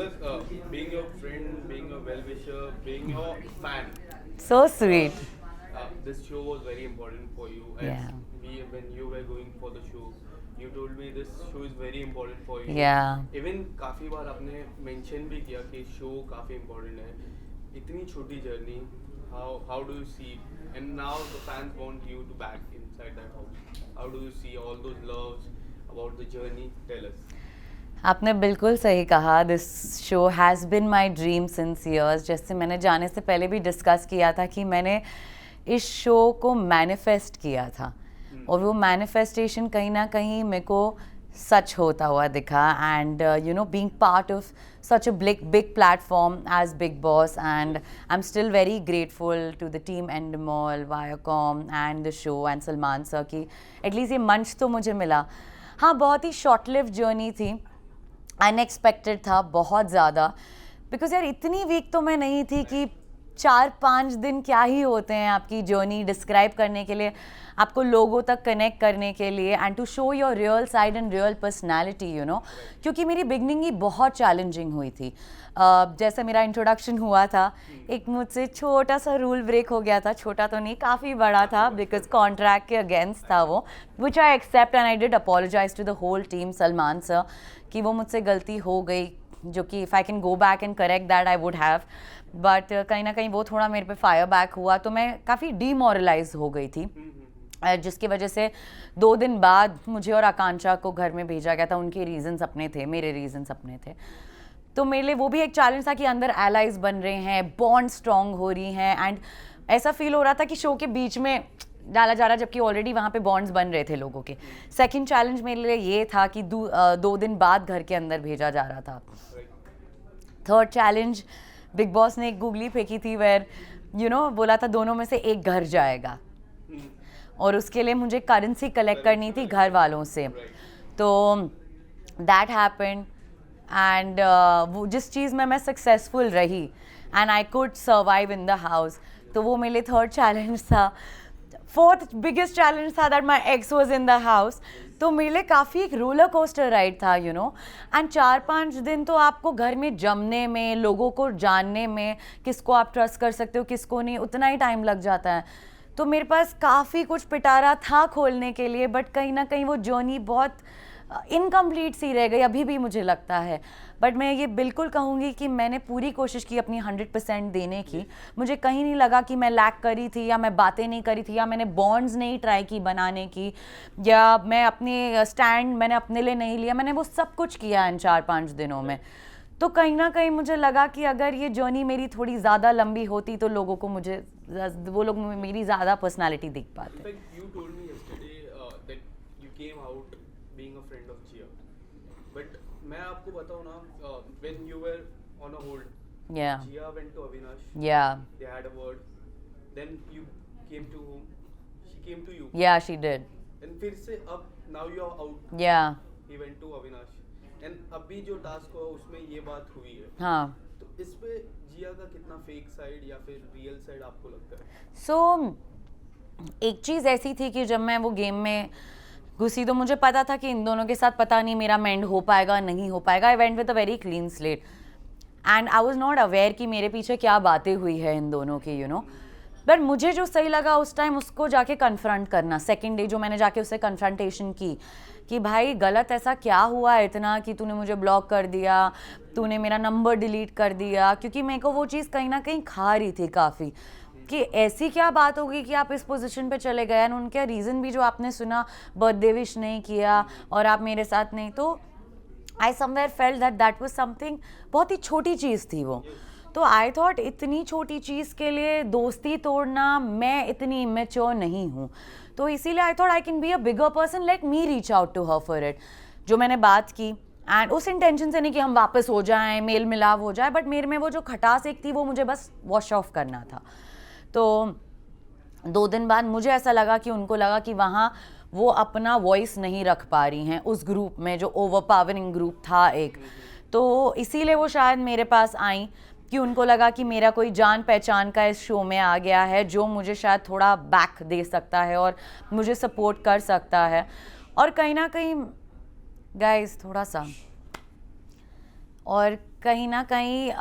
Because being your friend, being a well-wisher, being your fan, So sweet. this show was very important for you. As Yeah. when you were going for the show, you told me this show is very important for you. Yeah. Even काफी बार आपने mention भी किया कि show काफी important है. इतनी छोटी journey, how do you see? And now the fans want you to back inside that house. How do you see all those loves about the journey? Tell us. आपने बिल्कुल सही कहा. This show has been my dream since years. जैसे मैंने जाने से पहले भी डिस्कस किया था कि मैंने इस शो को मैनिफेस्ट किया था और वो मैनिफेस्टेशन कहीं ना कहीं मेरे को सच होता हुआ दिखा. And you know being part of such a big platform as Big Boss, and I'm still very grateful to the team Endemol, Viacom and the show and Salman sir कि एटलीस्ट ये मंच तो मुझे मिला. हाँ, बहुत ही शॉर्ट लिव जर्नी थी. Unexpected था बहुत ज़्यादा. बिकॉज यार इतनी वीक तो मैं नहीं थी कि 4-5 दिन क्या ही होते हैं आपकी जर्नी डिस्क्राइब करने के लिए, आपको लोगों तक कनेक्ट करने के लिए and to show your real side and real personality you know. क्योंकि मेरी बिगनिंग ही बहुत चैलेंजिंग हुई थी. जैसे मेरा इंट्रोडक्शन हुआ था, एक मुझसे छोटा सा रूल ब्रेक हो गया था. छोटा तो नहीं, काफ़ी बड़ा था बिकॉज कॉन्ट्रैक्ट के अगेंस्ट था वो, which I accept and I did apologise to the whole team, Salman sir, कि वो मुझसे गलती हो गई, जो कि if I can go back and correct that I would have. But कहीं ना कहीं वो थोड़ा मेरे पे फायर बैक हुआ तो मैं काफ़ी डीमोरलाइज हो गई थी. जिसकी वजह से 2 दिन बाद मुझे और आकांक्षा को घर में भेजा गया था. उनके रीजंस अपने थे, मेरे रीजंस अपने थे. तो मेरे लिए वो भी एक चैलेंज था कि अंदर एलाइज बन रहे हैं, बॉन्ड स्ट्रॉन्ग हो रही हैं एंड ऐसा फील हो रहा था कि शो के बीच में डाला जा रहा, जबकि ऑलरेडी वहाँ पे बॉन्ड्स बन रहे थे लोगों के. सेकंड चैलेंज मेरे लिए ये था कि 2 दिन बाद घर के अंदर भेजा जा रहा था. थर्ड चैलेंज, बिग बॉस ने एक गूगली फेंकी थी वेयर यू नो बोला था दोनों में से एक घर जाएगा और उसके लिए मुझे करेंसी कलेक्ट करनी थी घर वालों से. तो दैट हैपेंड एंड वो जिस चीज़ में मैं सक्सेसफुल रही and I could survive in the house, तो वो मेरे लिए थर्ड चैलेंज था. फोर्थ बिगेस्ट चैलेंज था that my x was in the house. तो मेरे लिए काफ़ी एक रोलर कोस्टर राइड था यू नो. एंड 4-5 दिन तो आपको घर में जमने में, लोगों को जानने में, किसको आप ट्रस्ट कर सकते हो किसको नहीं, उतना ही टाइम लग जाता है. तो मेरे पास काफ़ी कुछ पिटारा था खोलने के लिए, बट कहीं ना कहीं वो जर्नी बहुत इनकम्प्लीट सी रह गई अभी भी मुझे लगता है. बट मैं ये बिल्कुल कहूँगी कि मैंने पूरी कोशिश की अपनी 100% देने की. मुझे कहीं नहीं लगा कि मैं लैक करी थी या मैं बातें नहीं करी थी या मैंने बॉन्ड्स नहीं ट्राई की बनाने की या मैं अपने स्टैंड मैंने अपने लिए नहीं लिया. मैंने वो सब कुछ किया इन 4-5 दिनों में. तो कहीं ना कहीं मुझे लगा कि अगर ये जर्नी मेरी थोड़ी ज़्यादा लंबी होती तो लोगों को मुझे वो लोग मेरी ज़्यादा पर्सनालिटी दिख पाते. In fact, you told me yesterday that you came out being a friend of Chia. But मैं आपको बताऊँ ना, when you were on a hold, Yeah. Chia went to Avinash. Yeah. They had a word. Then you came to whom? She came to you. Yeah, she did. And फिर से अब now you are out. Yeah. He went to Avinash. And अभी जो task हुआ उसमें ये बात हुई है. हाँ. तो इस पे जिया का कितना फेक साइड या फिर रियल साइड आपको लगता है? सो एक चीज़ ऐसी थी कि जब मैं वो गेम में घुसी तो मुझे पता था कि इन दोनों के साथ पता नहीं मेरा मेंड हो पाएगा नहीं हो पाएगा. I went with a very clean slate and I was not aware कि मेरे पीछे क्या बातें हुई है इन दोनों की यू नो. बट मुझे जो सही लगा उस टाइम उसको जाके कन्फ्रंट करना. सेकेंड डे जो मैंने जाके उससे कन्फ्रंटेशन की कि भाई गलत ऐसा क्या हुआ इतना कि तूने मुझे ब्लॉक कर दिया, तूने मेरा नंबर डिलीट कर दिया. क्योंकि मेरे को वो चीज़ कहीं ना कहीं खा रही थी काफ़ी कि ऐसी क्या बात होगी कि आप इस पोजीशन पे चले गए. एंड उनका रीज़न भी जो आपने सुना, बर्थडे विश नहीं किया और आप मेरे साथ नहीं. तो I somewhere felt that was something, बहुत ही छोटी चीज़ थी वो. तो आई थॉट इतनी छोटी चीज़ के लिए दोस्ती तोड़ना, मैं इतनी इमेच्योर नहीं हूँ. तो इसीलिए I thought I can be a bigger person, let me reach out to her for it. जो मैंने बात की एंड उस इंटेंशन से नहीं कि हम वापस हो जाएं, मेल मिलाप हो जाए, बट मेरे में वो जो खटास एक थी वो मुझे बस वॉश ऑफ करना था. तो 2 दिन बाद मुझे ऐसा लगा कि उनको लगा कि वहाँ वो अपना वॉइस नहीं रख पा रही हैं उस ग्रुप में जो ओवरपावरिंग ग्रुप था एक. तो इसीलिए वो शायद मेरे पास आई कि उनको लगा कि मेरा कोई जान पहचान का इस शो में आ गया है जो मुझे शायद थोड़ा बैक दे सकता है और मुझे सपोर्ट कर सकता है. और कहीं ना कहीं गाइस थोड़ा सा और कहीं ना कहीं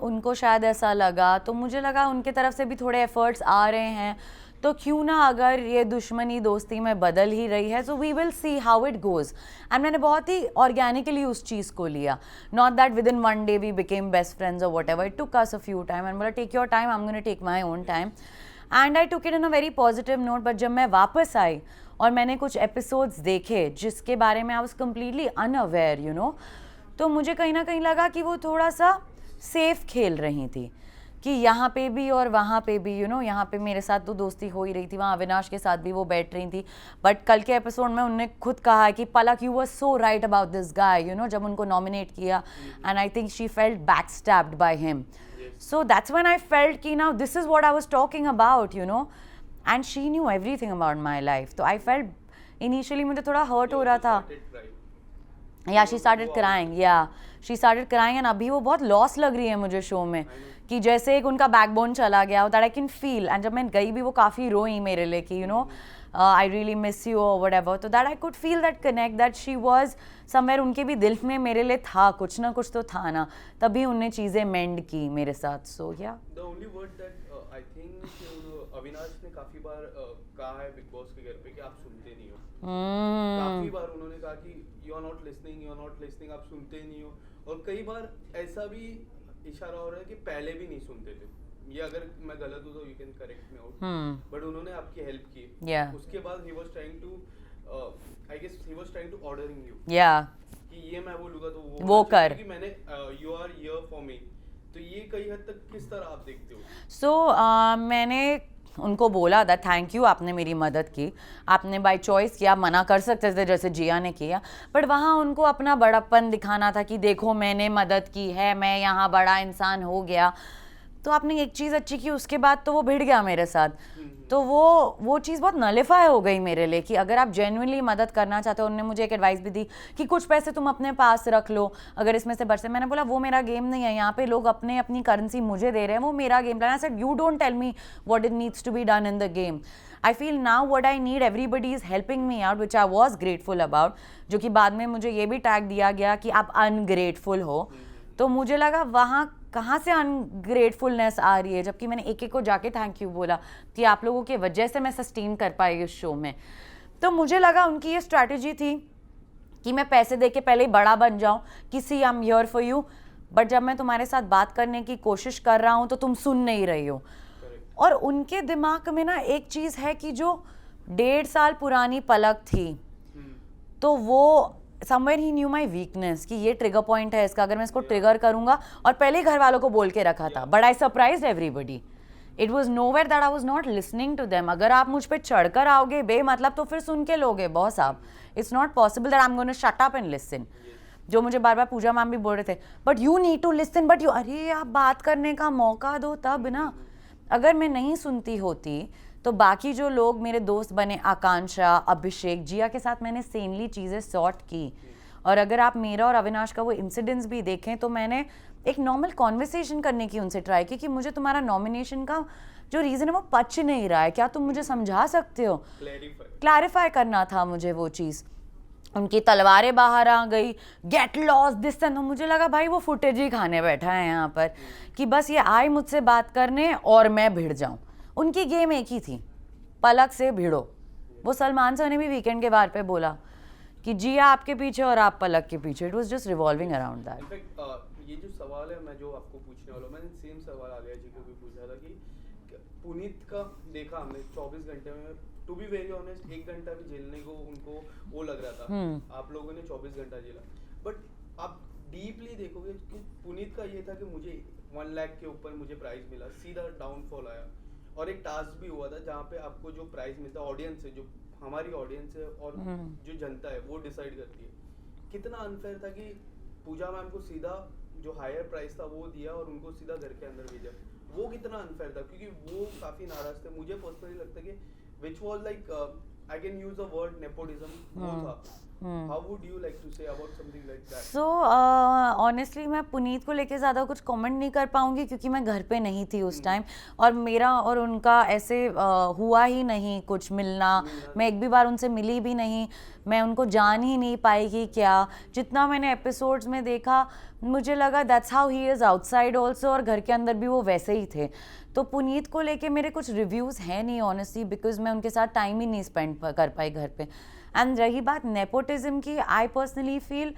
उनको शायद ऐसा लगा, तो मुझे लगा उनके तरफ से भी थोड़े एफर्ट्स आ रहे हैं, तो क्यों ना अगर ये दुश्मनी दोस्ती में बदल ही रही है, so we will see how it goes. And मैंने बहुत ही ऑर्गेनिकली उस चीज़ को लिया, not that within one day we became best friends और whatever. It took us a few time and बोला take your time, I am gonna take my own time. And I took it in a very positive note. But जब मैं वापस आई और मैंने कुछ episodes देखे जिसके बारे में I was completely unaware, you know, तो मुझे कहीं ना कहीं लगा कि वो थोड़ा सा सेफ खेल रही थी कि यहाँ पे भी और वहाँ पे भी, यू नो, यहाँ पे मेरे साथ तो दोस्ती हो ही रही थी, वहाँ अविनाश के साथ भी वो बैठ रही थी. बट कल के एपिसोड में उन्होंने खुद कहा कि Palak you were so right about this guy, you know, जब उनको नॉमिनेट किया, and I think she felt back stabbed by him. So that's when I felt कि now this is what I was talking about, you know, and she knew everything about my life. तो I felt initially मुझे थोड़ा hurt हो रहा था. या she started crying and अभी वो बहुत लॉस लग रही है मुझे शो में, कि जैसे एक उनका बैकबोन चला गया, that I can feel. And जब मैं गई भी वो काफ़ी रोई मेरे लिए कि you know I really miss you और वट एवर. तो that I could feel that connect, that she was somewhere, उनके भी दिल में मेरे लिए था, कुछ ना कुछ तो था ना, तभी उनने चीज़ें मेंड की मेरे साथ. सो या the only word that I think Avinash ने काफी बार कहा है बिग बॉस के घर पे कि आप सुनते नहीं हो. काफी बार उन्होंने कहा कि यू आर नॉट लिसनिंग, आप सुनते नहीं हो. और कई बार ऐसा भी इशारा हो रहा है कि पहले भी नहीं सुनते थे. ये अगर मैं गलत हूँ तो you can correct me out. But उन्होंने आपकी हेल्प की. उसके बाद ही was trying to ordering you कि ये मैं बोलूंगा तो वो कर, कि मैंने you are here for me. तो ये कई हद तक किस तरह आप देखते हो? सो मैंने उनको बोला था थैंक यू, आपने मेरी मदद की, आपने बाय चॉइस किया, मना कर सकते थे जैसे जिया ने किया, बट वहाँ उनको अपना बड़प्पन दिखाना था कि देखो मैंने मदद की है, मैं यहाँ बड़ा इंसान हो गया. तो आपने एक चीज़ अच्छी की, उसके बाद तो वो भिड़ गया मेरे साथ. तो वो चीज़ बहुत नलिफाई हो गई मेरे लिए कि अगर आप जेन्युइनली मदद करना चाहते हो. उन्होंने मुझे एक एडवाइस भी दी कि कुछ पैसे तुम अपने पास रख लो अगर इसमें से बरसे. मैंने बोला वो मेरा गेम नहीं है, यहाँ पे लोग अपनी करेंसी मुझे दे रहे हैं, वो मेरा game plan. I said you don't tell me what it needs to be done in the game. I feel now what I need, everybody is helping me out, which I was grateful about. जो कि बाद में मुझे ये भी tag दिया गया कि आप अनग्रेटफुल हो. तो मुझे लगा वहाँ कहाँ से अनग्रेटफुलनेस आ रही है, जबकि मैंने एक को जाके थैंक यू बोला कि आप लोगों की वजह से मैं सस्टेन कर पाई इस शो में. तो मुझे लगा उनकी ये स्ट्रैटेजी थी कि मैं पैसे दे के पहले ही बड़ा बन जाऊँ कि see I am here for you, but जब मैं तुम्हारे साथ बात करने की कोशिश कर रहा हूँ तो तुम सुन नहीं रही हो. और उनके दिमाग में ना एक चीज़ है कि जो 1.5 साल पुरानी पलक थी, तो वो somewhere he knew my weakness कि ये ट्रिगर पॉइंट है इसका, अगर मैं इसको ट्रिगर करूंगा. और पहले ही घर वालों को बोल के रखा था, but I surprised everybody. It was nowhere that I was not listening to them. अगर आप मुझ पर चढ़कर आओगे बेमतलब तो फिर सुन के लोगे बॉस आप. It's not possible that I am gonna shut up and listen, जो मुझे बार बार पूजा मैम भी बोल रहे थे, but you need to listen. But you, अरे आप बात करने का मौका दो तब ना. अगर मैं नहीं सुनती होती तो बाकी जो लोग मेरे दोस्त बने, आकांक्षा, अभिषेक, जिया के साथ मैंने सेनली चीज़ें सॉर्ट की. और अगर आप मेरा और अविनाश का वो इंसिडेंट्स भी देखें तो मैंने एक नॉर्मल कॉन्वर्सेशन करने की उनसे ट्राई की कि मुझे तुम्हारा नॉमिनेशन का जो रीज़न है वो पच नहीं रहा है, क्या तुम मुझे समझा सकते हो. क्लैरिफाई करना था मुझे वो चीज़. उनकी तलवारें बाहर आ गई, गेट लॉस दिस एंड. मुझे लगा भाई वो फुटेज ही खाने बैठा है यहाँ पर कि बस ये आए मुझसे बात करने और मैं भिड़ जाऊँ. उनकी गेम एक ही थी, पलक से भिड़ो. वो सलमान सर ने भी वीकेंड के बार पे बोला कि जिया आपके पीछे और आप पलक के पीछे. It was just revolving around that. In fact ये जो सवाल है मैं जो आपको पूछने वाला हूँ, मैंने सेम सवाल आ गया जी को भी पूछा था कि पुनीत का देखा हमने 24 घंटे में, टू बी वेरी ऑनेस्ट 1 घंटा भी झेलने को उनको वो लग रहा था. आप लोगों ने 24 घंटा झेला. बट आप डीपली देखोगे कि पुनीत का ये था कि मुझे 1 लाख के ऊपर मुझे प्राइज मिला, सीधा डाउनफॉल आया. और एक टास्क भी हुआ था जहाँ पे आपको जो प्राइज मिलता है ऑडियंस से, जो हमारी ऑडियंस है और जो जनता है वो डिसाइड करती है. कितना अनफेयर था कि पूजा मैम को सीधा जो हायर प्राइस था वो दिया और उनको सीधा घर के अंदर भेजा. वो कितना अनफेयर था क्योंकि वो काफी नाराज थे. मुझे पर्सनली लगता है कि which was like I can use a word nepotism, वो था. How would you like to say about something like that? So honestly मैं पुनीत को लेके ज़्यादा कुछ कमेंट नहीं कर पाऊंगी क्योंकि मैं घर पे नहीं थी उस टाइम, और मेरा और उनका ऐसे हुआ ही नहीं कुछ मिलना। मैं एक भी बार उनसे मिली भी नहीं, मैं उनको जान ही नहीं पाई कि क्या। जितना मैंने एपिसोड्स में देखा मुझे लगा that's how he is outside also, और घर के अंदर भी वो वैसे ही थे। तो पुनीत को लेके मेरे कुछ रिव्यूज़ हैं नहीं ऑनेस्टली, बिकॉज मैं उनके साथ टाइम ही नहीं स्पेंड कर पाई घर पे। एंड रही बात नेपोटिज्म की, आई पर्सनली फील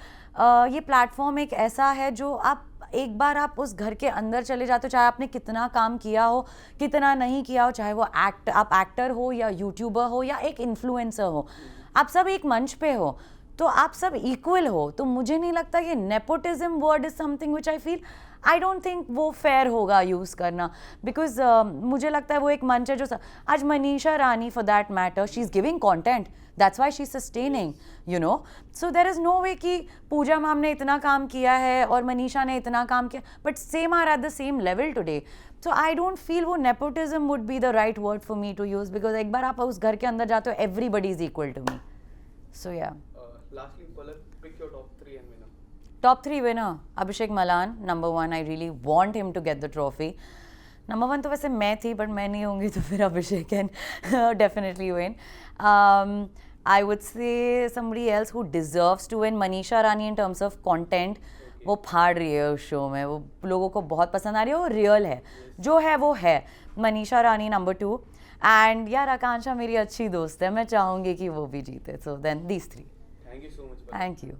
ये प्लेटफॉर्म एक ऐसा है जो आप एक बार आप उस घर के अंदर चले जाते हो, चाहे आपने कितना काम किया हो कितना नहीं किया हो, चाहे वो आप एक्टर हो या यूट्यूबर हो या एक इन्फ्लुएंसर हो, आप सब एक मंच पे हो, तो आप सब इक्वल हो। तो मुझे नहीं लगता ये nepotism word is something which I feel I don't think वो फेयर होगा यूज़ करना, बिकॉज मुझे लगता है वो एक मंच है जो आज Manisha Rani for that matter she is giving content, that's why she sustaining, you know. So there is no way कि पूजा मैम ने इतना काम किया है और मनीषा ने इतना काम किया, but same are at the same level today. So I don't feel वो nepotism would be the right word for me to use, because एक बार आप उस घर के अंदर जाते हो everybody is equal to me. So या Lastly, Palak, pick your top 3 and winner. Top 3 winner, Abhishek Malan, number 1. I really want him to get the trophy. Number 1 तो वैसे मैं थी, but मैं नहीं होंगी तो फिर अभिषेक can definitely win. I would say somebody else who deserves to win, Manisha Rani in terms of content. वो फाड़ रही है उस शो में, वो लोगों को बहुत पसंद आ रही है, वो रियल है, जो है वो है। मनीषा रानी नंबर 2, एंड यार आकांक्षा मेरी अच्छी दोस्त है, मैं चाहूँगी कि वो भी जीते। So then these 3. Thank you so much. Thank you.